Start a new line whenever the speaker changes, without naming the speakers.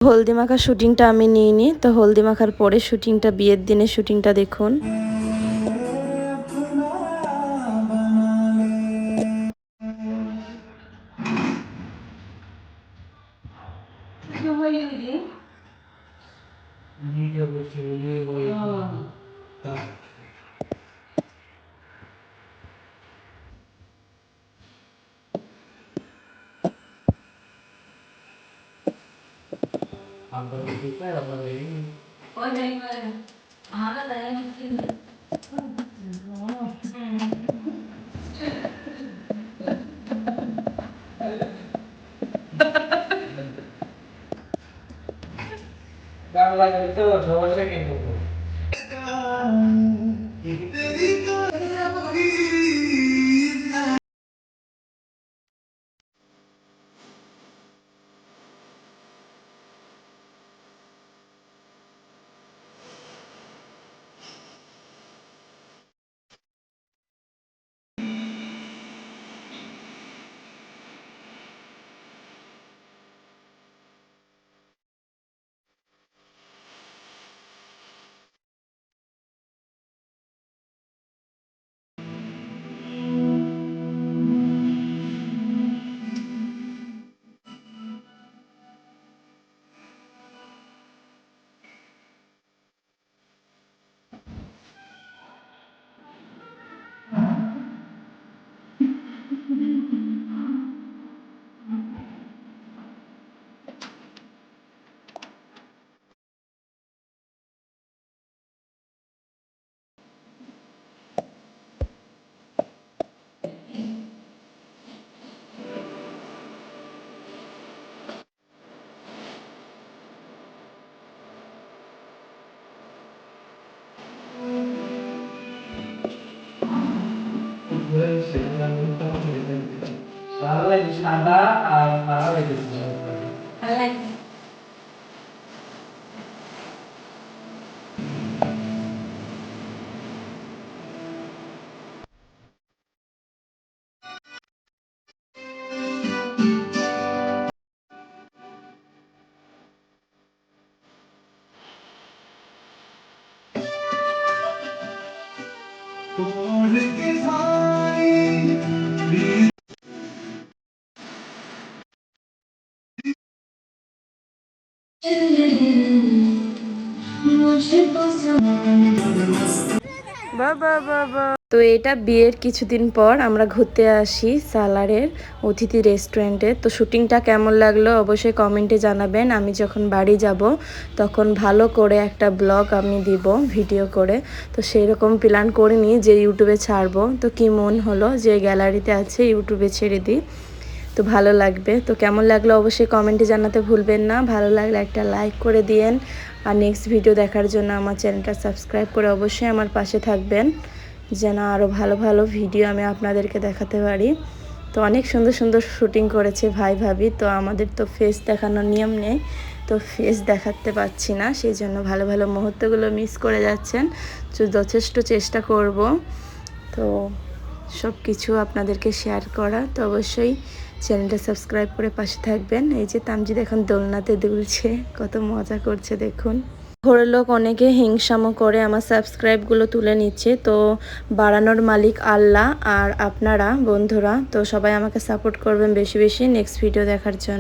হলদি মাখা শুটিংটা আমি নিইনি, তো হলদি মাখার পরে শুটিংটা, বিয়ের দিনে শুটিংটা দেখুন। তো এটা বিয়ের কিছুদিন পর আমরা ঘুরতে আসি সালারের অতিথি রেস্টুরেন্টে। তো শুটিংটা কেমন লাগলো অবশ্যই কমেন্টে জানাবেন। আমি যখন বাড়ি যাব তখন ভালো করে একটা ব্লগ আমি দিব ভিডিও করে। তো সেই রকম প্ল্যান করিনি যে ইউটিউবে ছাড়বো, তো কি মন হলো যে গ্যালারিতে আছে ইউটিউবে ছেড়ে দিই, তো ভালো লাগবে। তো কেমন লাগলো অবশ্যই কমেন্টে জানাতে ভুলবেন না। ভালো লাগলে একটা লাইক করে দিয়েন, আর নেক্সট ভিডিও দেখার জন্য আমার চ্যানেলটা সাবস্ক্রাইব করে অবশ্যই আমার পাশে থাকবেন, যেন আরও ভালো ভালো ভিডিও আমি আপনাদেরকে দেখাতে পারি। তো অনেক সুন্দর সুন্দর শুটিং করেছে ভাই ভাবি। তো আমাদের তো ফেস দেখানোর নিয়ম নেই, তো ফেস দেখাতে পারছি না, সেই জন্য ভালো ভালো মুহূর্তগুলো মিস করে যাচ্ছেন। তো যথেষ্ট চেষ্টা করব তো সব কিছু আপনাদেরকে শেয়ার করা। তো অবশ্যই চ্যানেলটা সাবস্ক্রাইব করে পাশে থাকবেন। এই যে তামজিদ এখন দোলনাতে দুলছে, কত মজা করছে দেখুন। ঘরের লোক অনেকে হিংসামো করে আমার সাবস্ক্রাইবগুলো তুলে নিচ্ছে, তো বাড়ানোর মালিক আল্লাহ আর আপনারা বন্ধুরা। তো সবাই আমাকে সাপোর্ট করবেন বেশি বেশি নেক্সট ভিডিও দেখার জন্য।